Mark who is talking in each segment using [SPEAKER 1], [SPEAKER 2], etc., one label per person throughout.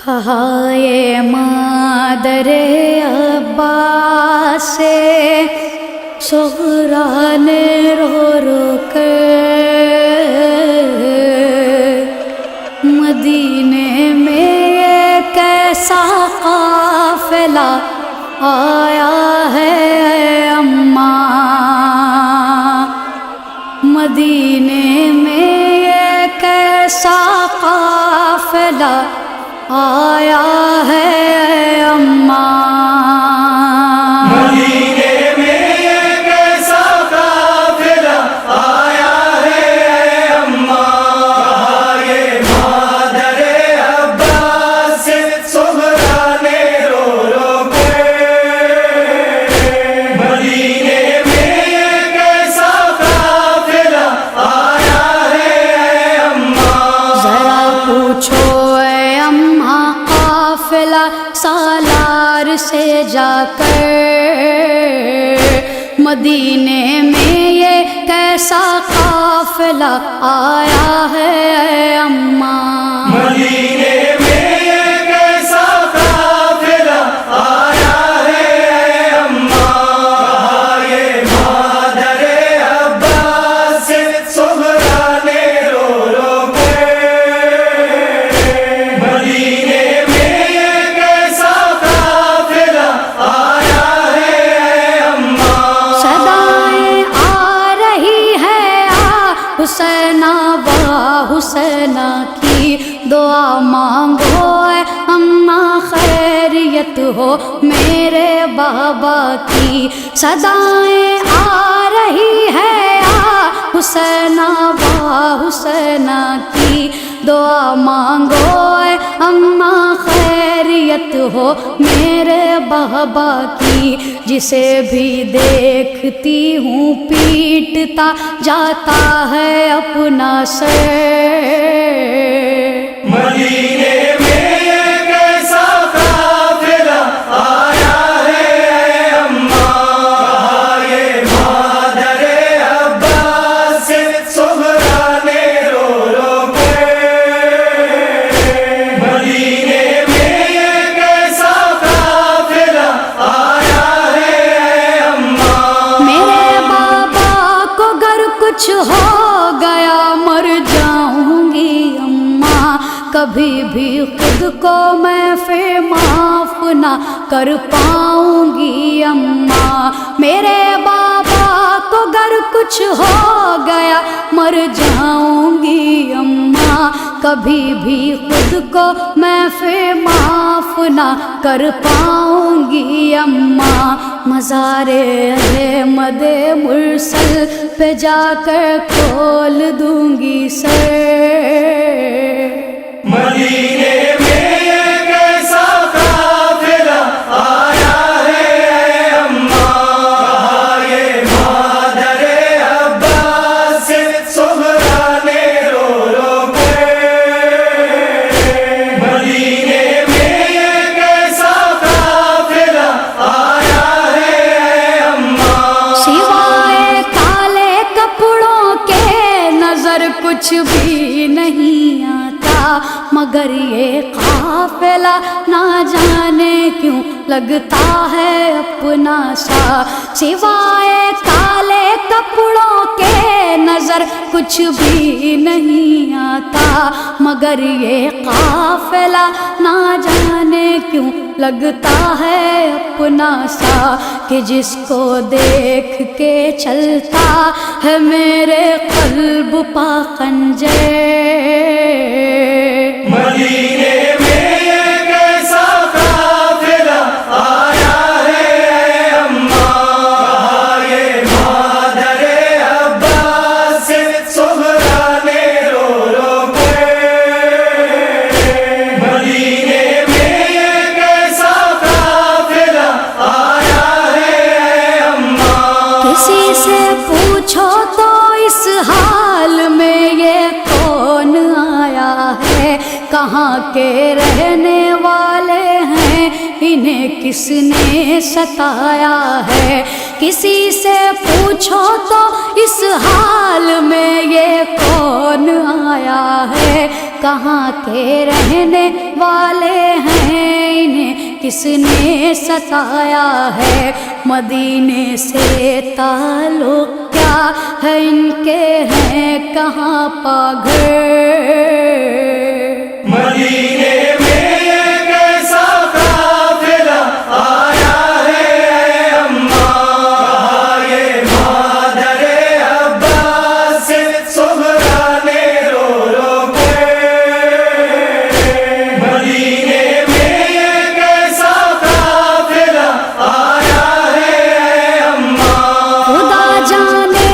[SPEAKER 1] ہائے مادر عباس سے صغرا نے رو رو کر مدینے میں یہ کیسا قافلہ آیا ہے اماں، مدینے میں یہ کیسا قافلہ آیا ہے اماں،
[SPEAKER 2] مدینے میں یہ کیسا قافلہ آیا ہے اماں، یہ مادر عباس سے صغرا نے رو رو کے مدینے میں یہ کیسا قافلہ آیا ہے اماں،
[SPEAKER 1] ذرا پوچھو قافلہ سالار سے جا کر مدینے میں یہ کیسا قافلہ آیا ہے اماں،
[SPEAKER 2] مدینے میں یہ کیسا قافلہ آیا ہے اماں، یہ مادر عباس سے صغرا نے رو رو کے مدینے
[SPEAKER 1] حسینہ با حسینہ کی دعا مانگو اے اماں، خیریت ہو میرے بابا کی صدائیں آ رہی ہے حسینہ با حسینہ کی دعا مانگو اے اماں، خیریت ہو میرے بابا کی، جسے بھی دیکھتی ہوں پیٹتا جاتا ہے اپنا سر،
[SPEAKER 2] مدینے میں یہ کیسا قافلہ آیا ہے اماں، یہ مادر عباس سے صغرا نے رو رو کے مدینے میں یہ کیسا قافلہ آیا ہے اماں،
[SPEAKER 1] میرے بابا کو گر کچھ ہو گیا مر جاؤں گی اماں، کبھی بھی خود کو میں پھر معاف نہ کر پاؤں گی اماں، میرے بابا کو گر کچھ ہو گیا مر جاؤں گی اماں، کبھی بھی خود کو میں پھر معاف نہ کر پاؤں گی اماں، مزار احمد مرسل پہ جا کر کھول دوں گی سر،
[SPEAKER 2] مدینے میں یہ کیسا قافلہ آیا ہے اماں، یہ مادر عباس سے صغرا نے رو رو کے مدینے میں یہ کیسا قافلہ آیا ہے اماں،
[SPEAKER 1] سوائے کالے کپڑوں کے نظر کچھ بھی نہیں آتا، مگر یہ قافلہ نہ جانے کیوں لگتا ہے اپنا سا، سوائے کالے کپڑوں کے نظر کچھ بھی نہیں آتا، مگر یہ قافلہ نہ جانے کیوں لگتا ہے اپنا سا، کہ جس کو دیکھ کے چلتا ہے میرے قلب پا خنجر،
[SPEAKER 2] مدینے میں یہ کیسا قافلہ آیا ہے اماں، یہ مادر عباس سے صغرا نے رو رو کے مدینے میں یہ کیسا قافلہ آیا ہے اماں،
[SPEAKER 1] کسی سے پوچھو تو اس حال میں یہ کون آیا ہے، کہاں کے رہنے والے ہیں، انہیں کس نے ستایا ہے، کسی سے پوچھو تو اس حال میں یہ کون آیا ہے، کہاں کے رہنے والے ہیں، انہیں کس نے ستایا ہے، مدینے سے تعلق کیا ہے ان کے، ہیں کہاں پاگل۔
[SPEAKER 2] مدینے میں یہ کیسا قافلہ آیا ہے اے اماں، یہ مادر عباس سے صغرا نے رو رو کے۔ مدینے میں یہ کیسا قافلہ آیا ہے اے اماں،
[SPEAKER 1] خدا جانے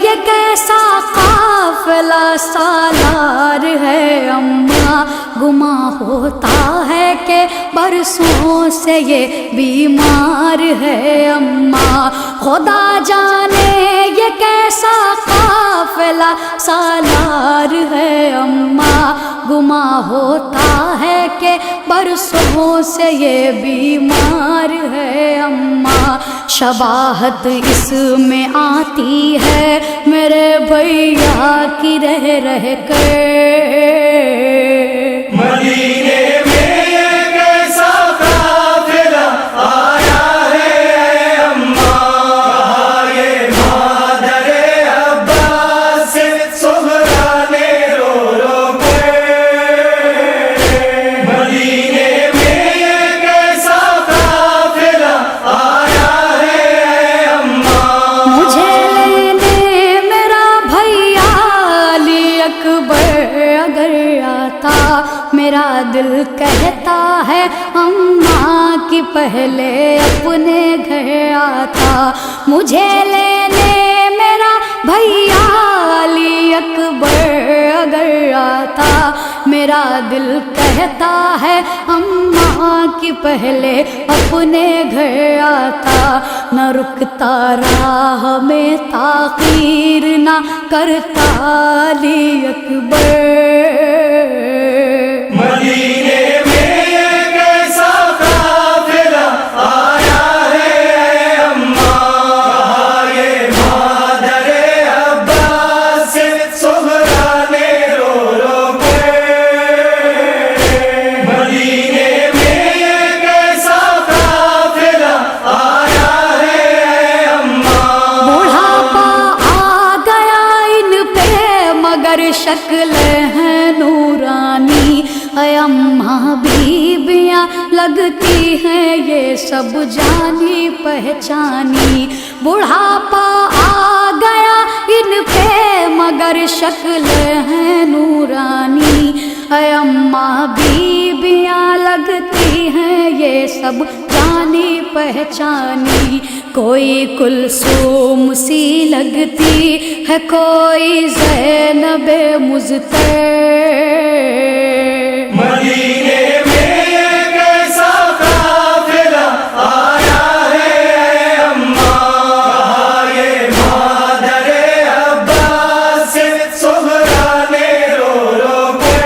[SPEAKER 1] یہ کیسا قافلہ سالار ہے اماں، گمان ہوتا ہے کہ برسوں سے یہ بیمار ہے اماں، خدا جانے یہ کیسا قافلہ سالار ہے اماں، گمان ہوتا ہے کہ برسوں سے یہ بیمار ہے اماں، شباہت اس میں آتی ہے میرے بھیا کی رہ رہ کر۔
[SPEAKER 2] مدینے میں یہ کیسا قافلہ آیا ہے اے اماں، یہ مادر عباس سے صغرا نے رو رو کے۔ مدینے میں یہ کیسا قافلہ آیا ہے اے اماں،
[SPEAKER 1] مجھے لینے میرا بھیا علی اکبر اگر آتا، میرا دل کہتا ہے اماں کی پہلے اپنے گھر آتا، مجھے لینے میرا بھیا علی اکبر اگر آتا، میرا دل کہتا ہے اماں کی پہلے اپنے گھر آتا، نہ رکتا راہ میں تاخیر نہ کرتا علی اکبر۔
[SPEAKER 2] مدینے میں یہ کیسا قافلہ آیا ہے اے اماں، یہ مادر عباس سے صغرا نے رو رو کے۔ مدینے میں یہ کیسا قافلہ آیا ہے اے اماں،
[SPEAKER 1] بڑھاپا آ گیا ان پہ مگر شکل ہے نورانی، اے اماں بیبیاں لگتی ہیں یہ سب جانی پہچانی، بڑھاپا آ گیا ان پہ مگر شکل ہے نورانی، اے اماں بیبیاں لگتی ہیں یہ سب جانی پہچانی، کوئی کلثوم سی لگتی ہے کوئی زینب مضطر۔
[SPEAKER 2] مدینے میں یہ کیسا قافلہ آیا ہے اے اماں، یہ مادر عباس سے صغرا نے رو رو کے۔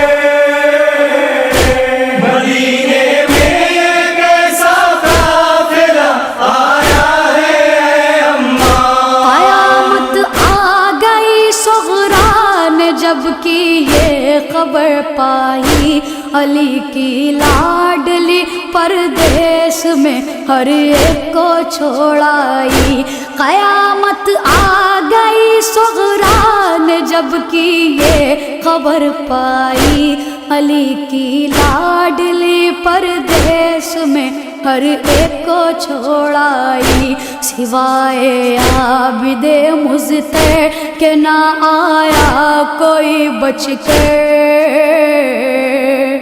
[SPEAKER 2] مدینے میں یہ کیسا قافلہ آیا ہے اے اماں،
[SPEAKER 1] قیامت آ گئی صغرا نے جب کی یہ خبر پائی، علی کی لاڈلی پردیس میں ہر ایک کو چھوڑائی، قیامت آ گئی صغرا نے جب کی یہ خبر پائی، علی کی لاڈلی پردیس میں ہر ایک کو چھوڑائی، سوائے عابد مضطر کہ نہ آیا کوئی بچ کر۔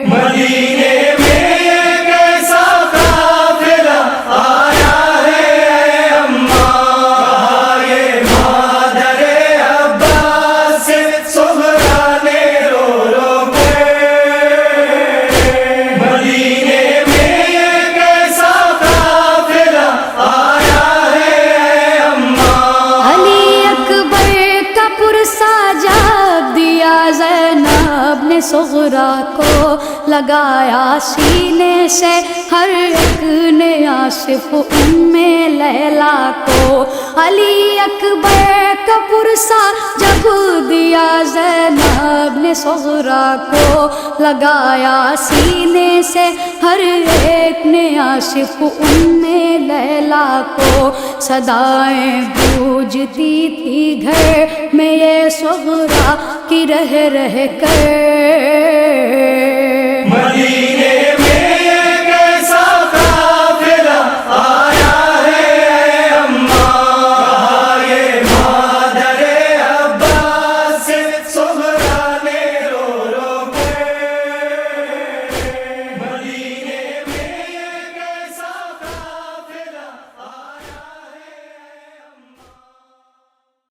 [SPEAKER 2] مدینے میں یہ کیسا قافلہ آیا ہے اے اماں، یہ مادر عباس سے صغرا نے رو رو کے۔ مدینے میں یہ کیسا قافلہ آیا ہے اے اماں،
[SPEAKER 1] علی اکبر کا پرسا جاب دیا زینب زینب نے صغرا کو لگایا سینے سے، ہر ایک نے آصف ام لیلا کو، علی اکبر کا پرسا جب دیا زینب نے صغرا کو لگایا سینے سے، ہر ایک نے آصف ام لیلا کو، صدائیں گونجتی تھی گھر میں یہ صغرا کی رہ رہ کر،
[SPEAKER 2] مدینہ